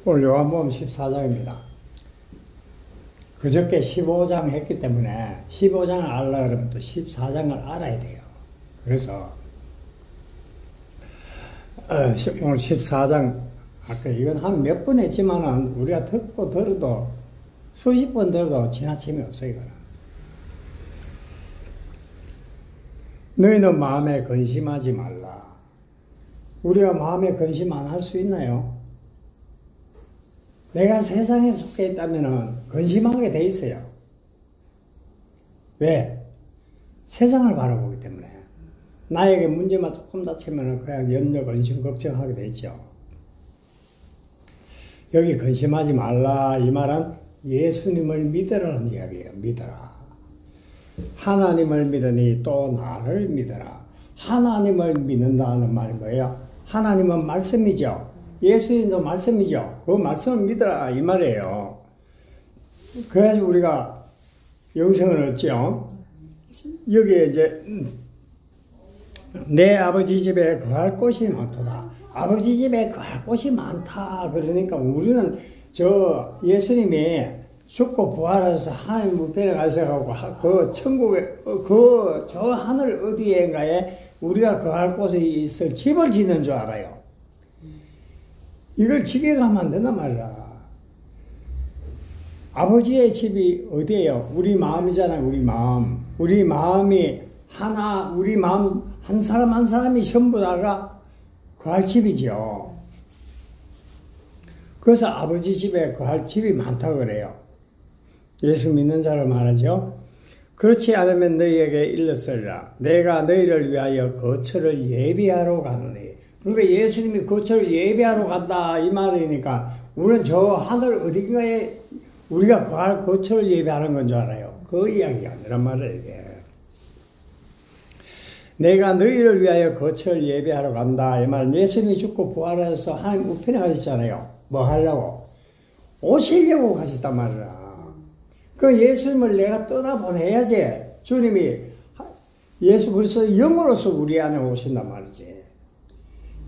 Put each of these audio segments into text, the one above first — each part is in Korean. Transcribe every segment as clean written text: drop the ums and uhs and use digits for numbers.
오늘 요한복음 14장입니다. 그저께 15장 했기 때문에 15장을 알려고 그러면 또 14장을 알아야 돼요. 그래서 오늘 14장 아까 이건 한 몇 번 했지만은 우리가 듣고 들어도 수십 번 들어도 지나침이 없어요. 이거는. 너희는 마음에 근심하지 말라. 우리가 마음에 근심 안 할 수 있나요? 내가 세상에 속해 있다면 근심하게 돼 있어요. 왜? 세상을 바라보기 때문에. 나에게 문제만 조금 닥치면 그냥 염려, 근심, 걱정하게 돼 있죠. 여기 근심하지 말라 이 말은 예수님을 믿으라는 이야기예요. 믿어라. 하나님을 믿으니 또 나를 믿어라. 하나님을 믿는다는 말이 뭐예요? 하나님은 말씀이죠. 예수님도 말씀이죠. 그 말씀을 믿어라 이 말이에요. 그래가지고 우리가 영생을 얻죠. 여기에 이제 내 아버지 집에 거할 곳이 많도다. 아버지 집에 거할 곳이 많다. 그러니까 우리는 저 예수님이 죽고 부활해서 하나님 우편에 가셔가지고 그 천국에 저 하늘 어디엔가에 우리가 거할 곳에 있을 집을 짓는 줄 알아요. 이걸 지게 가면 안 된단 말이야. 아버지의 집이 어디예요? 우리 마음이잖아요. 우리 마음. 우리 마음이 하나, 우리 마음 한 사람 한 사람이 전부 다가 거할 집이죠. 그래서 아버지 집에 거할 집이 많다고 그래요. 예수 믿는 자를 말하죠. 그렇지 않으면 너희에게 일렀으리라. 내가 너희를 위하여 거처를 예비하러 가노니. 그러니까 예수님이 거처를 예비하러 간다 이 말이니까 우리는 저 하늘 어딘가에 우리가 거할 거처를 예비하는 건 줄 알아요. 그 이야기가 아니란 말이에요. 이게. 내가 너희를 위하여 거처를 예비하러 간다 이 말은 예수님이 죽고 부활해서 하나님 우편에 가셨잖아요. 뭐 하려고? 오시려고 가셨단 말이야. 그 예수님을 내가 떠나보내야지. 주님이 예수 그리스도의 영으로서 우리 안에 오신단 말이지.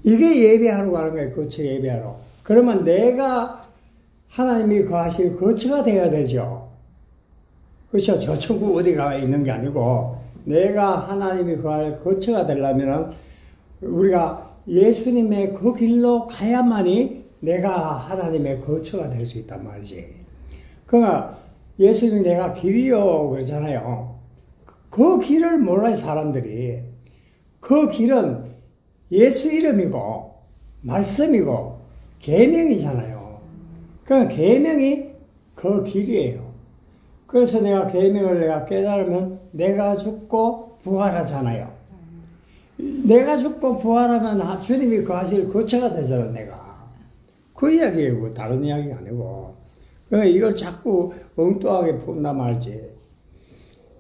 이게 예배하러 가는 거예요. 거처 예배하러. 그러면 내가 하나님이 거하실 거처가 되어야 되죠. 그렇죠. 저 천국 어디가 있는 게 아니고 내가 하나님이 거할 거처가 되려면 우리가 예수님의 그 길로 가야만이 내가 하나님의 거처가 될 수 있단 말이지. 그러니까 예수님이 내가 길이요 그러잖아요. 그 길을 몰라요 사람들이. 그 길은 예수 이름이고 말씀이고 계명이잖아요. 그러니까 계명이 그 길이에요. 그래서 내가 계명을 내가 깨달으면 내가 죽고 부활하잖아요. 내가 죽고 부활하면 주님이 거하실 거처가 되잖아 내가. 그 이야기예요. 다른 이야기가 아니고. 그러니까 이걸 자꾸 엉뚱하게 본단 말이지.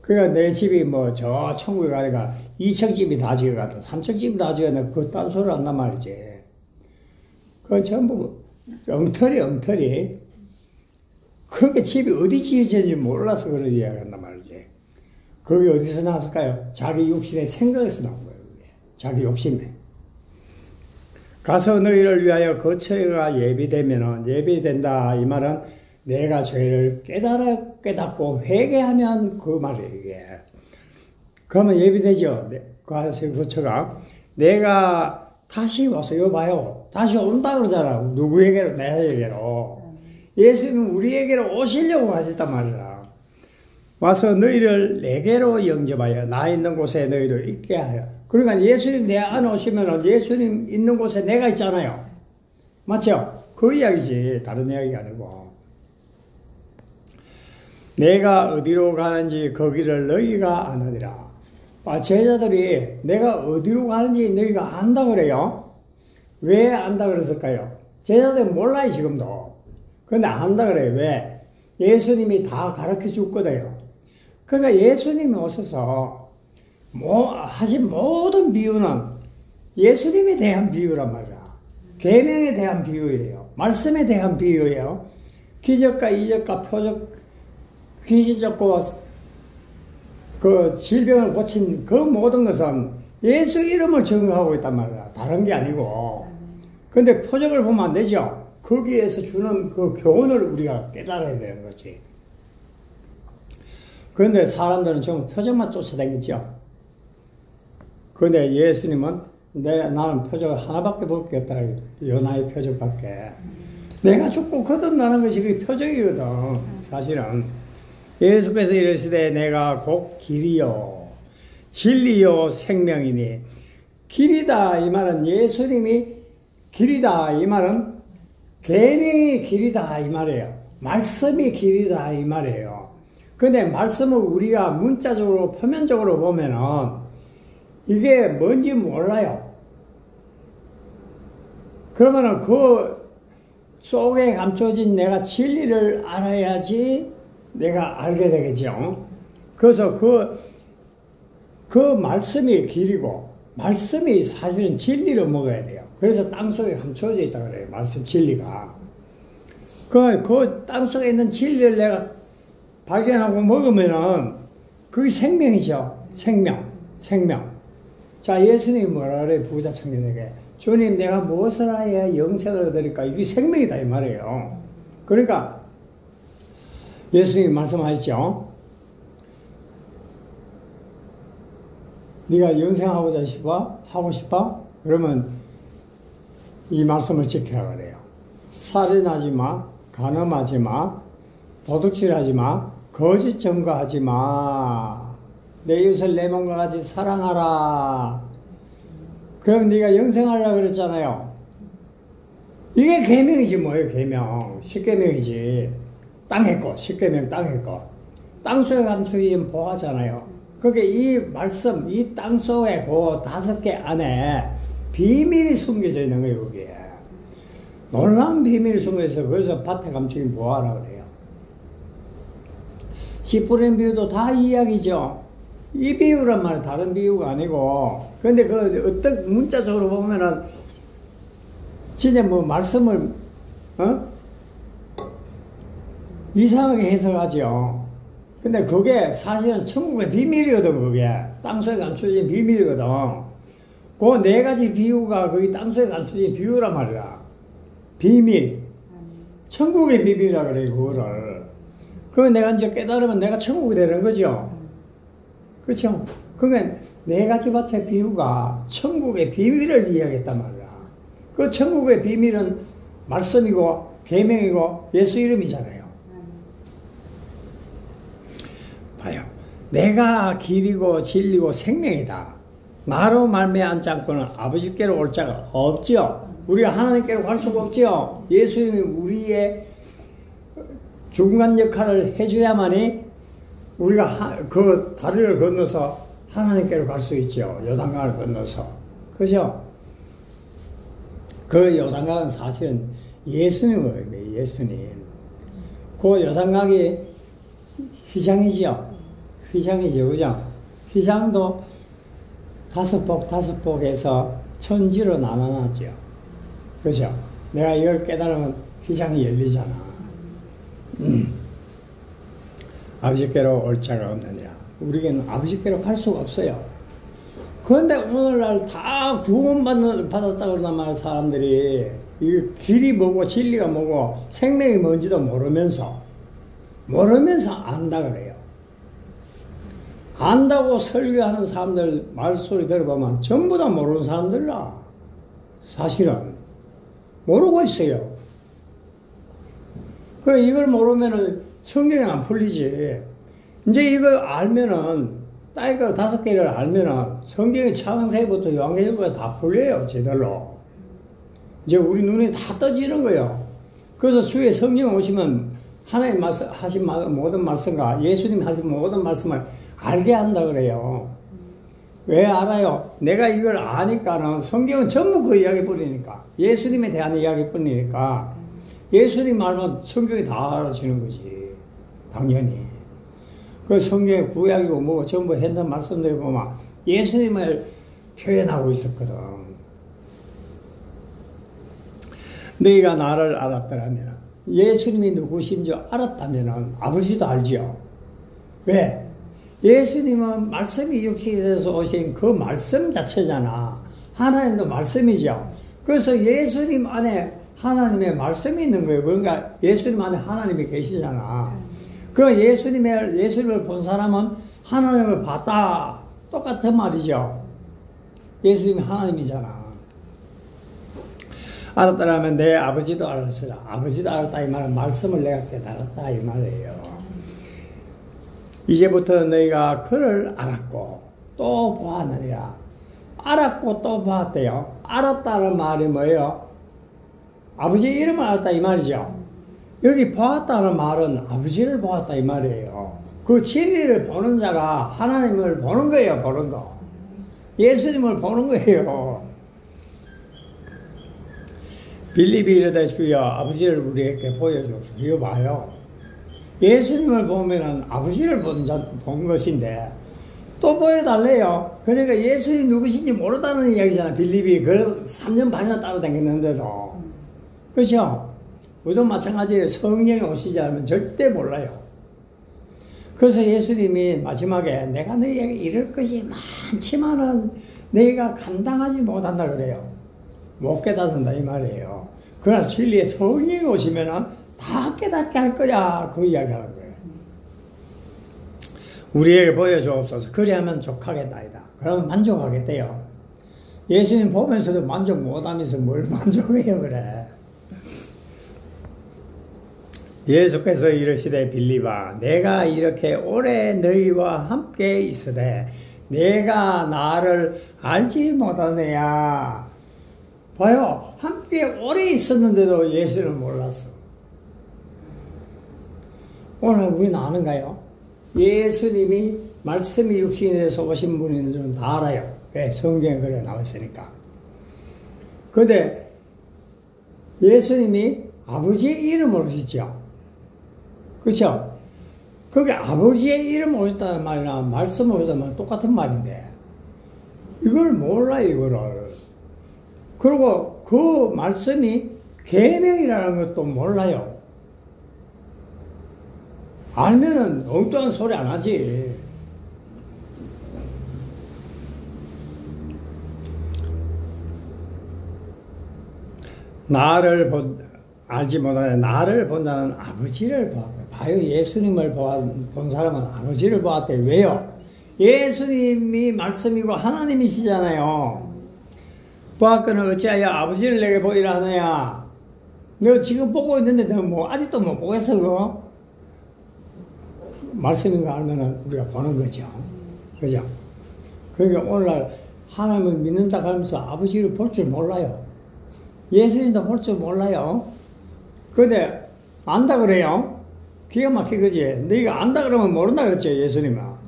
그러니까 내 집이 뭐 저 천국에 가니까 2층 집이 다 지어갔다 3층 집이 다 지어갔다 그 딴 소리 한단 말이지. 그건 전부 엉터리. 그게 집이 어디 지어졌는지 몰라서 그런 이야기 한단 말이지. 그게 어디서 나왔을까요? 자기 육신의 생각에서 나온 거예요. 그게. 자기 욕심에. 가서 너희를 위하여 거처가 예비된다. 이 말은 내가 죄를 깨닫고 회개하면 그 말이에요, 이게. 그러면 예비되죠. 가서 거처가. 내가 다시 와서, 이거 봐요. 다시 온다 그러잖아. 누구에게로? 내에게로. 예수님은 우리에게로 오시려고 하셨단 말이야. 와서 너희를 내게로 영접하여 나 있는 곳에 너희를 있게 하여. 그러니까 예수님 내 안에 오시면 예수님 있는 곳에 내가 있잖아요. 맞죠? 그 이야기지. 다른 이야기가 아니고. 내가 어디로 가는지 거기를 너희가 아느니라. 제자들이 내가 어디로 가는지 너희가 안다 그래요. 왜 안다 그랬을까요? 제자들이 몰라요 지금도. 근데 안다 그래요. 왜? 예수님이 다 가르쳐 줬거든요. 그러니까 예수님이 오셔서 하신 모든 비유는 예수님에 대한 비유란 말이야. 계명에 대한 비유예요. 말씀에 대한 비유예요. 기적과 이적과 표적, 귀신잡고 그 질병을 고친 그 모든 것은 예수 이름을 증거하고 있단 말이야. 다른 게 아니고. 근데 표적을 보면 안 되죠. 거기에서 주는 그 교훈을 우리가 깨달아야 되는 거지. 그런데 사람들은 전부 표정만 쫓아다니죠. 그런데 예수님은 나는 표정 하나밖에 볼 게 없다. 연하의 표정밖에. 내가 죽고 거듭나는 것이 그 표정이거든. 사실은. 예수께서 이르시되 내가 곧 길이요 진리요 생명이니. 길이다 이 말은 예수님이 길이다 이 말은 계명이 길이다 이 말이에요. 말씀이 길이다 이 말이에요. 근데 말씀을 우리가 문자적으로 표면적으로 보면은 이게 뭔지 몰라요. 그러면은 그 속에 감춰진 내가 진리를 알아야지 내가 알게 되겠죠. 그래서 그 말씀이 길이고 말씀이 사실은 진리를 먹어야 돼요. 그래서 땅속에 감춰져 있다 그래요. 말씀 진리가. 그 땅속에 있는 진리를 내가 발견하고 먹으면은 그게 생명이죠. 생명. 자, 예수님이 뭐라 그래요? 부자 청년에게. 주님, 내가 무엇을 해야 영생을 얻으리까? 이게 생명이다 이 말이에요. 그러니까 예수님이 말씀하셨죠. 네가 영생하고자 하고 싶어? 그러면 이 말씀을 지키라 그래요. 살인하지 마, 간음하지 마, 도둑질하지 마, 거짓 증거하지 마, 내 이웃을 내 몸과 같이 사랑하라. 그럼 네가 영생하려고 그랬잖아요. 이게 계명이지 뭐예요. 계명. 십계명이지. 땅의 것, 십계명 땅의 것. 땅속에 감추인 보화잖아요. 그게 이 말씀, 이 땅속에 그 5개 안에 비밀이 숨겨져 있는 거예요. 여기에 놀라운 비밀이 숨겨져 있어서 그래서 밭에 감추인 보화라고 그래요. 씨 뿌린 비유도 다 이야기죠. 이 비유란 말은 다른 비유가 아니고, 근데 그 어떤 문자적으로 보면은 진짜 뭐 말씀을 이상하게 해석하죠. 근데 그게 사실은 천국의 비밀이거든. 그게 땅속에 감춰진 비밀이거든. 그 4가지 비유가 거기 땅속에 감춰진 비유란 말이야. 비밀. 천국의 비밀이라 그래 그거를. 그거 내가 이제 깨달으면 내가 천국이 되는 거죠. 그렇죠? 그러니까 4가지 밭의 비유가 천국의 비밀을 이야기했단 말이야. 그 천국의 비밀은 말씀이고 계명이고 예수 이름이잖아요. 봐요. 내가 길이고 진리고 생명이다. 나로 말미암지 않고는 아버지께로 올 자가 없지요. 우리가 하나님께로 갈 수가 없지요. 예수님이 우리의 중간 역할을 해줘야만이 우리가 그 다리를 건너서 하나님께로 갈 수 있죠. 요단강을 건너서. 그죠? 그 요단강은 사실은 예수님이에요. 예수님. 그 요단강이 휘장이죠. 휘장이죠. 그죠? 휘장도 5폭에서 천지로 나눠놨죠. 그죠? 내가 이걸 깨달으면 휘장이 열리잖아. 아버지께로 올 자가 없느니라. 우리에게는 아버지께로 갈 수가 없어요. 그런데 오늘날 다 구원받았다고 그러단 말이야, 사람들이. 이 길이 뭐고 진리가 뭐고 생명이 뭔지도 모르면서 안다 그래요. 안다고 설교하는 사람들 말소리 들어보면 전부 다 모르는 사람들라. 사실은 모르고 있어요. 그 이걸 모르면은 성경이 안 풀리지. 이제 이걸 알면은 딱 그 5개를 알면은 성경의 창세기부터 요한계시록까지 다 풀려요. 제대로. 이제 우리 눈에 다 떠지는 거예요. 그래서 주에 성경 오시면 하나님 하신 모든 말씀과 예수님 하신 모든 말씀을 알게 한다 그래요. 왜 알아요? 내가 이걸 아니까는 성경은 전부 그 이야기뿐이니까. 예수님에 대한 이야기뿐이니까. 예수님 말만 성경이 다 알아지는 거지. 당연히. 그 성경의 구약이고 뭐고 전부 했던 말씀들 보면 예수님을 표현하고 있었거든. 너희가 나를 알았더라면, 예수님이 누구신지 알았다면 아버지도 알지요. 왜? 예수님은 말씀이 육신이 돼서 오신 그 말씀 자체잖아. 하나님도 말씀이죠. 그래서 예수님 안에 하나님의 말씀이 있는 거예요. 그러니까 예수님 안에 하나님이 계시잖아. 그 예수님을 본 사람은 하나님을 봤다. 똑같은 말이죠. 예수님이 하나님이잖아. 알았다라면 내 아버지도 알았으라. 아버지도 알았다 이 말은 말씀을 내가 깨달았다 이 말이에요. 이제부터 너희가 그를 알았고 또 보았느니라. 알았고 또 보았대요. 알았다는 말이 뭐예요? 아버지 이름을 알았다 이 말이죠. 여기 보았다는 말은 아버지를 보았다 이 말이에요. 그 진리를 보는 자가 하나님을 보는 거예요. 보는 거. 예수님을 보는 거예요. 빌립이 이르되 주여 아버지를 우리에게 보여주소서. 이거 봐요. 예수님을 보면은 아버지를 본 것인데 또 보여달래요. 그러니까 예수님 누구신지 모르다는 이야기잖아. 빌립이 그 3년 반이나 따라다녔는데도. 그렇죠? 우리도 마찬가지예요. 성령이 오시지 않으면 절대 몰라요. 그래서 예수님이 마지막에 내가 너희에게 이럴 것이 많지만은 너희가 감당하지 못한다 그래요. 못 깨닫는다 이 말이에요. 그러나 진리의 성령이 오시면은 다 깨닫게 할 거야. 그 이야기 하는 거예요. 우리에게 보여주옵소서. 그리하면 족하겠다이다. 그러면 만족하겠대요. 예수님 보면서도 만족 못하면서 뭘 만족해요 그래. 예수께서 이르시되 빌립아 내가 이렇게 오래 너희와 함께 있으되 내가 나를 알지 못하느냐. 봐요. 함께 오래 있었는데도 예수를 몰랐어. 오늘 우리는 아는가요? 예수님이 말씀이 육신이 돼서 오신 분인 줄은 다 알아요. 왜? 성경에 그래 나와있으니까. 그런데 예수님이 아버지의 이름을 오셨죠. 그렇죠? 그게 아버지의 이름을 오셨다는 말이나 말씀을 오셨다는 말은 똑같은 말인데 이걸 몰라요. 이거를. 그리고 그 말씀이 계명이라는 것도 몰라요. 알면은 엉뚱한 소리 안 하지. 알지 못하는 나를 본 자는 아버지를 보았고. 봐요. 예수님을 본 사람은 아버지를 보았대. 왜요? 예수님이 말씀이고 하나님이시잖아요. 보았거늘 어찌하여 아버지를 내게 보이라 하느냐. 너 지금 보고 있는데 너 뭐 아직도 못 보겠어 그거? 말씀인 거 알면은 우리가 보는 거죠. 그죠? 그러니까 오늘날 하나님을 믿는다 하면서 아버지를 볼 줄 몰라요. 예수님도 볼 줄 몰라요. 근데 안다 그래요? 기가 막히지. 너희가 안다 그러면 모른다 그랬죠. 예수님은.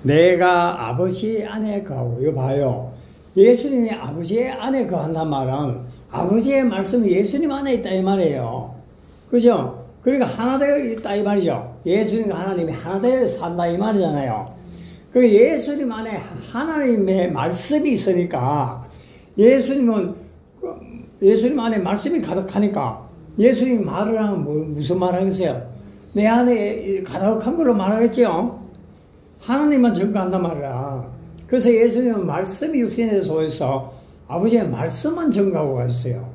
내가 아버지 안에 거하고. 이거 봐요. 예수님이 아버지의 안에 거한단 말은 아버지의 말씀이 예수님 안에 있다 이 말이에요. 그죠? 그러니까 하나 되어 있다 이 말이죠. 예수님과 하나님이 하나 되어 산다 이 말이잖아요. 그 예수님 안에 하나님의 말씀이 있으니까 예수님 안에 말씀이 가득하니까 예수님이 말을 하면 무슨 말 하겠어요? 내 안에 가득한 걸로 말하겠죠? 하나님만 증거한단 말이야. 그래서 예수님은 말씀이 육신에 소해서 아버지의 말씀만 증거하고 갔어요.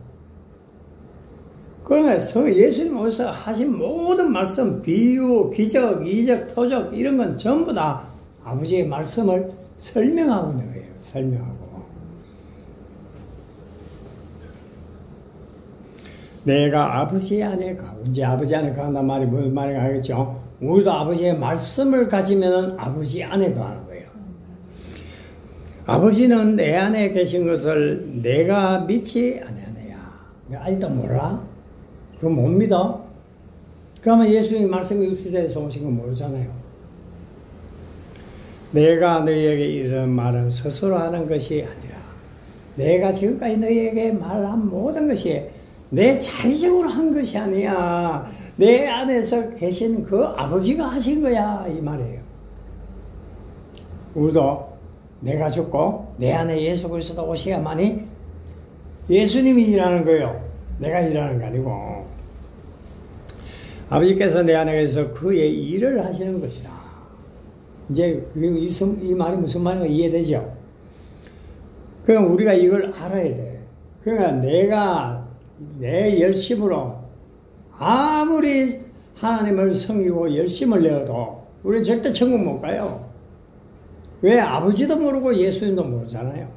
그러면서 예수님 오셔서 하신 모든 말씀, 비유, 기적, 이적, 표적 이런 건 전부 다 아버지의 말씀을 설명하고 있는 거예요. 설명하고. 내가 아버지 안에 가고. 이제 아버지 안에 간단 말이 무슨 말인가 하겠죠. 우리도 아버지의 말씀을 가지면 아버지 안에 가는 거예요. 아버지는 내 안에 계신 것을 내가 믿지 않느냐. 아직도 몰라? 그럼 못 믿어? 그러면 예수님이 말씀이 육신에서 오신 건 모르잖아요. 내가 너희에게 이런 말은 스스로 하는 것이 아니라 내가 지금까지 너희에게 말한 모든 것이 내 자의적으로 한 것이 아니야. 내 안에서 계신 그 아버지가 하신 거야 이 말이에요. 우리도 내가 죽고 내 안에 예수 그리스도 오셔야만이 예수님이 일하는 거예요. 내가 일하는 거 아니고 아버지께서 내 안에 계셔서 그의 일을 하시는 것이다. 이제 이 말이 무슨 말인가 이해되죠? 그럼 우리가 이걸 알아야 돼. 그러니까 내가 내 열심으로 아무리 하나님을 섬기고 열심을 내어도 우리는 절대 천국 못 가요. 왜? 아버지도 모르고 예수님도 모르잖아요.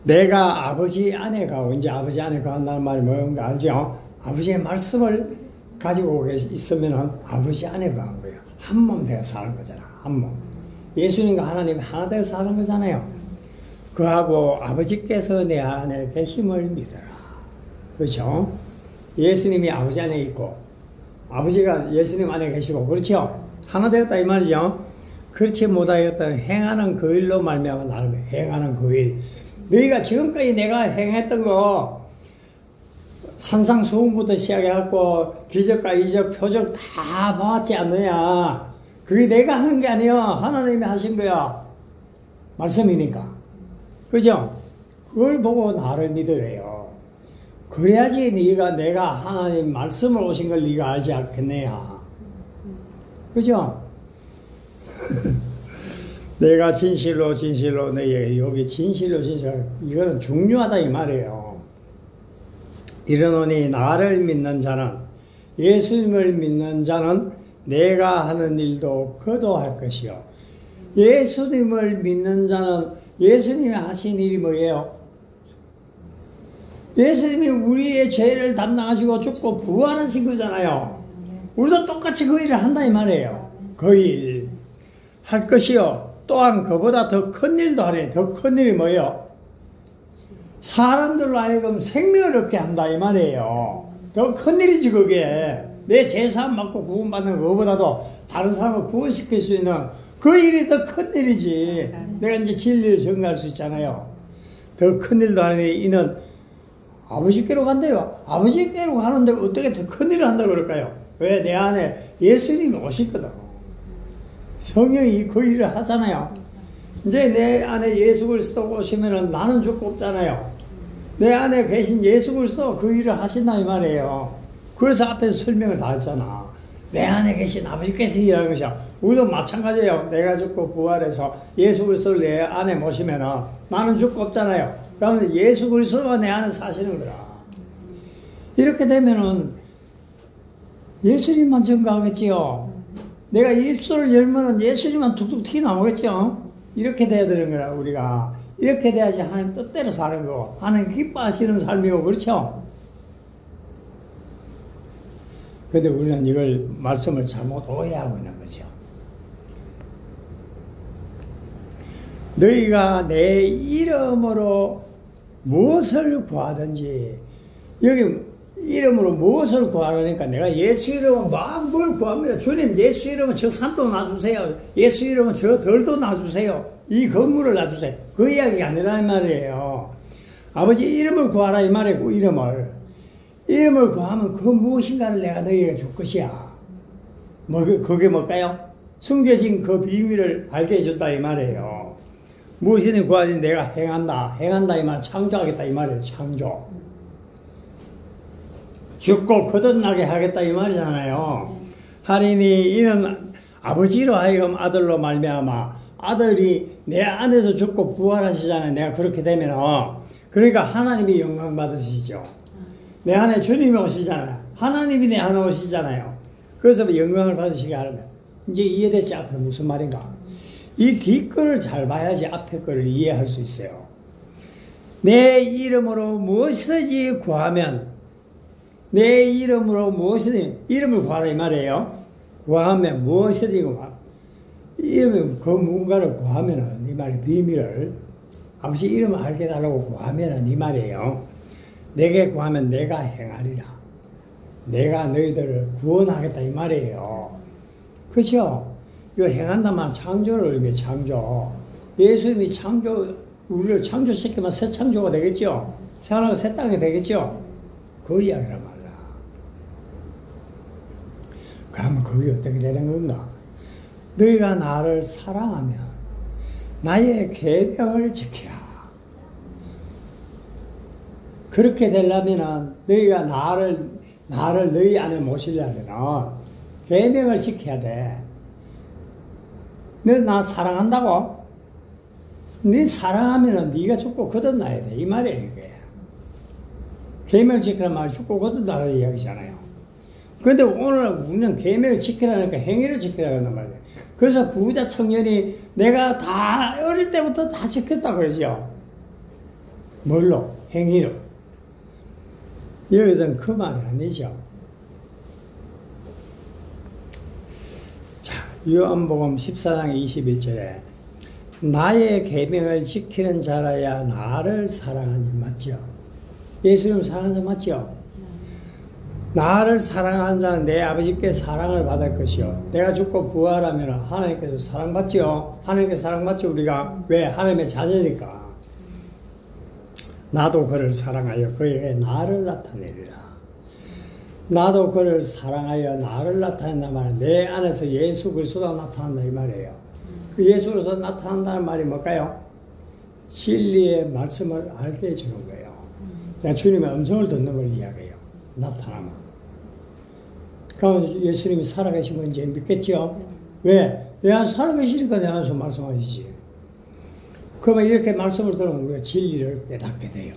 내가 아버지 안에 가고, 이제 아버지 안에 간다는 말이 뭔가 알죠? 아버지의 말씀을 가지고 있으면 아버지 안에 가는 거예요. 한 몸 되어 사는 거잖아. 한 몸. 예수님과 하나님이 하나 되어 사는 거잖아요. 그하고 아버지께서 내 안에 계심을 믿어라. 그렇죠? 예수님이 아버지 안에 있고 아버지가 예수님 안에 계시고, 그렇죠? 하나 되었다 이 말이죠. 그렇지 못하였다 행하는 그 일로 말미암아 나를 행하는 그 일. 너희가 지금까지 내가 행했던 거 산상수훈부터 시작해갖고 기적과 이적 표적 다 봐왔지 않느냐. 그게 내가 하는 게 아니야. 하나님이 하신 거야. 말씀이니까. 그죠? 그걸 보고 나를 믿으래요. 그래야지 내가 하나님 말씀을 오신 걸 네가 알지 않겠느냐. 그죠? 내가 진실로 너희에게, 여기 진실로 이거는 중요하다 이 말이에요. 이르노니 나를 믿는 자는, 예수님을 믿는 자는 내가 하는 일도 그도 할 것이요. 예수님을 믿는 자는, 예수님이 하신 일이 뭐예요? 예수님이 우리의 죄를 담당하시고 죽고 부활하신 거잖아요. 우리도 똑같이 그 일을 한다 이 말이에요. 그 일 할 것이요. 또한 그보다 더 큰 일도 하네. 더 큰 일이 뭐예요? 사람들로 하여금 생명을 얻게 한다 이 말이에요. 더 큰 일이지 그게. 내 제사함 받고 구원받는 것보다도 다른 사람을 구원시킬 수 있는 그 일이 더 큰 일이지. 내가 이제 진리를 전가할 수 있잖아요. 더 큰 일도 하니 이는 아버지께로 간대요. 아버지께로 가는데 어떻게 더 큰 일을 한다고 그럴까요? 왜? 내 안에 예수님이 오시거든. 성령이 그 일을 하잖아요. 이제 내 안에 예수 그리스도 오시면은 나는 죽고 없잖아요. 내 안에 계신 예수 그리스도 그 일을 하신다 이 말이에요. 그래서 앞에서 설명을 다 했잖아. 내 안에 계신 아버지께서 일하는 것이야. 우리도 마찬가지예요. 내가 죽고 부활해서 예수 그리스도를 내 안에 모시면은 나는 죽고 없잖아요. 그러면 예수 그리스도가 내 안에 사시는 거야. 이렇게 되면은 예수님만 증거하겠지요. 내가 입술을 열면 예수님만 툭툭 튀어나오겠죠. 이렇게 돼야 되는 거라 우리가. 이렇게 돼야지 하나님 뜻대로 사는 거고 하나님 기뻐하시는 삶이고, 그렇죠? 근데 우리는 이걸 말씀을 잘못 오해하고 있는 거죠. 너희가 내 이름으로 무엇을 구하든지, 여기 이름으로 무엇을 구하라니까 내가 예수 이름은 막 뭘 구합니다. 주님 예수 이름은 저 산도 놔주세요. 예수 이름은 저 들도 놔주세요. 이 건물을 놔주세요. 그 이야기가 아니란 말이에요. 아버지 이름을 구하라 이 말이고, 이름을 구하면 그 무엇인가를 내가 너희에게 줄 것이야. 그게 뭘까요? 숨겨진 그 비밀을 알게 해준다 이 말이에요. 무엇이든 구하지 내가 행한다 이 말, 창조하겠다 이 말이에요. 창조. 죽고 거듭나게 하겠다 이 말이잖아요. 하리니 이는 아버지로 하여금 아들로 말미암아, 아들이 내 안에서 죽고 부활하시잖아요. 내가 그렇게 되면 그러니까 하나님이 영광 받으시죠. 내 안에 주님이 오시잖아요. 하나님이 내 안에 오시잖아요. 그래서 영광을 받으시게 하면 이제 이해됐지? 앞에 무슨 말인가? 이 뒷글을 잘 봐야지 앞에 거를 이해할 수 있어요. 내 이름으로 무엇이든지 구하면, 내 이름으로 무엇이든지, 이름을 구하라 이 말이에요. 구하면 무엇이든지 구하. 이름을 그 무언가를 구하면은 이 말이 비밀을, 아버지 이름을 알게 달라고 구하면은 이 말이에요. 내게 구하면 내가 행하리라. 내가 너희들을 구원하겠다 이 말이에요. 그렇죠? 이거 행한다만 창조를 의미해. 창조. 예수님이 우리를 창조시키면 새 창조가 되겠죠? 새 하나가 새 땅이 되겠죠? 그 이야기란 말이야. 그러면 그게 어떻게 되는 건가? 너희가 나를 사랑하면 나의 계명을 지키라. 그렇게 되려면 너희가 나를 너희 안에 모시려면 계명을 지켜야 돼. 너 나 사랑한다고? 네 사랑하면은 네가 죽고 거듭나야 돼. 이 말이에요, 이게. 계명을 지키라는 말이 죽고 거듭나라는 이야기잖아요. 근데 오늘 우리는 계명을 지키라니까 행위를 지키라는 말이에요. 그래서 부자 청년이 내가 다 어릴 때부터 다 지켰다 그러죠. 뭘로? 행위로. 여기서는 그 말이 아니죠. 자, 요한복음 14장 21절에 나의 계명을 지키는 자라야 나를 사랑하니 맞죠? 예수님 사랑하는 자 맞죠? 나를 사랑하는 자는 내 아버지께 사랑을 받을 것이요. 내가 죽고 부활하면 하나님께서 사랑받죠? 하나님께 사랑받죠, 우리가. 왜? 하나님의 자녀니까. 나도 그를 사랑하여 그에게 나를 나타내리라. 나도 그를 사랑하여 나를 나타낸다 말은 내 안에서 예수 그리스도가 나타난다 이 말이에요. 그 예수 그리스도 나타난다는 말이 뭘까요? 진리의 말씀을 알게 해주는 거예요. 내가 주님의 음성을 듣는 걸 이야기해요. 나타나면. 그럼 예수님이 살아계시면 이제 믿겠죠? 왜? 내 안에 살아계시니까 내 안에서 말씀하시지. 그러면 이렇게 말씀을 들으면 우리가 진리를 깨닫게 돼요.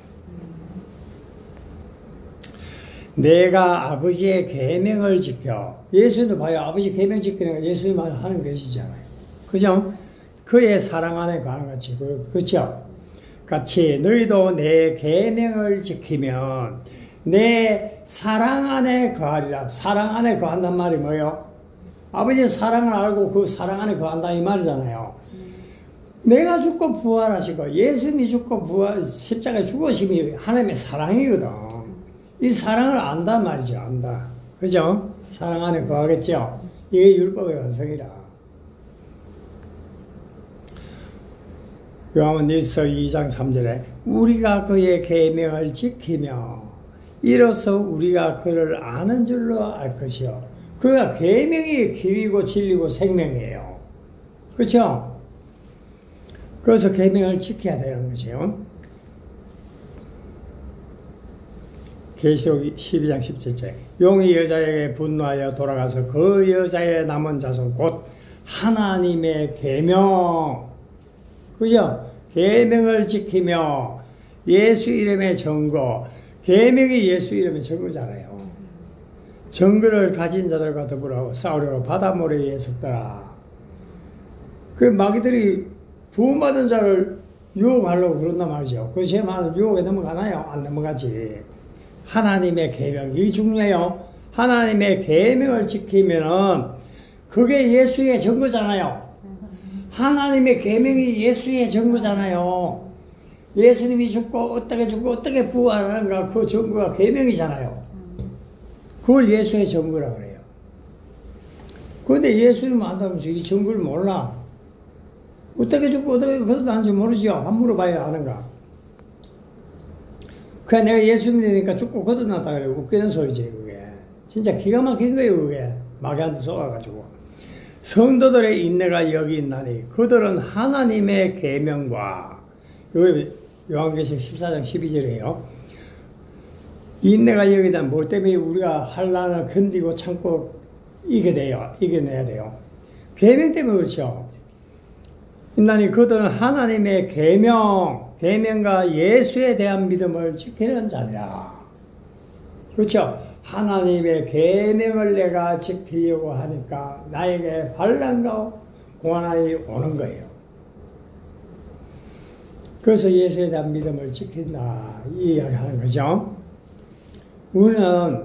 내가 아버지의 계명을 지켜. 예수님도 봐요. 아버지 계명 지키는 거 예수님 하는 것이잖아요. 그죠? 그의 사랑 안에 가는 같이. 그렇죠? 같이 너희도 내 계명을 지키면 내 사랑 안에 거하리라. 사랑 안에 거한단 말이 뭐예요? 아버지의 사랑을 알고 그 사랑 안에 거한다 이 말이잖아요. 내가 죽고 부활하시고 예수님이 죽고 부활 십자가에 죽으심이 하나님의 사랑이거든. 이 사랑을 안단 말이죠. 안다. 그죠? 사랑 안에 거하겠죠. 이게 율법의 완성이라. 요한일서 2장 3절에 우리가 그의 계명을 지키며 이로써 우리가 그를 아는 줄로 알 것이요. 그가 계명이 길이고 진리고 생명이에요. 그렇죠? 그래서 계명을 지켜야 되는 거죠. 계시록 12장 17절 용이 여자에게 분노하여 돌아가서 그 여자의 남은 자손 곧 하나님의 계명, 그죠? 계명을 지키며 예수 이름의 증거, 계명이 예수 이름의 증거잖아요. 증거를 가진 자들과 더불어 싸우려고 바다 모래에 섰더라. 그 마귀들이 부흥받은 자를 유혹하려고 그런단 말이죠. 그 제 말은 유혹에 넘어가나요? 안 넘어가지. 하나님의 계명, 이 중요해요. 하나님의 계명을 지키면은 그게 예수의 증거잖아요. 하나님의 계명이 예수의 증거잖아요. 예수님이 죽고 어떻게 부활하는가 그 증거가 계명이잖아요. 그걸 예수의 증거라고 그래요. 그런데 예수님은 안다면서 이 증거를 몰라. 어떻게 죽고 어떻게 거듭나는지 모르죠. 한 물어봐야 아는가. 그냥 내가 예수 믿으니까 죽고 거듭났다 그래. 웃기는 소리지 그게. 진짜 기가 막힌 거예요 그게. 마귀한테 쏘아가지고. 성도들의 인내가 여기 있나니 그들은 하나님의 계명과 여기 요한계시록 14장 12절이에요. 인내가 여기다 뭐 때문에 우리가 환난을 견디고 참고 이겨내야 돼요. 계명 때문에 그렇죠. 인나니 그들은 하나님의 계명과 예수에 대한 믿음을 지키는 자냐. 그렇죠. 하나님의 계명을 내가 지키려고 하니까 나에게 환난과 고난이 오는 거예요. 그래서 예수에 대한 믿음을 지킨다 이 이야기 하는 거죠. 우리는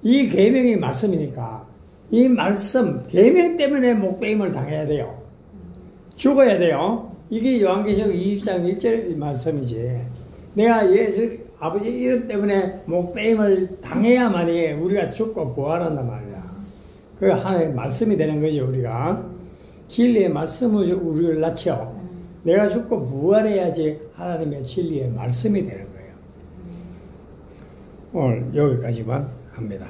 이 계명이 말씀이니까 이 말씀 계명 때문에 목배임을 당해야 돼요. 죽어야 돼요. 이게 요한계시록 20장 1절 말씀이지. 내가 예수 아버지 이름 때문에 목배임을 당해야만이 우리가 죽고 부활한단 말이야. 그게 하나님의 말씀이 되는 거죠. 우리가 진리의 말씀을 우리를 낳죠. 내가 죽고 부활해야지 하나님의 진리의 말씀이 되는 거예요. 오늘 여기까지만 합니다.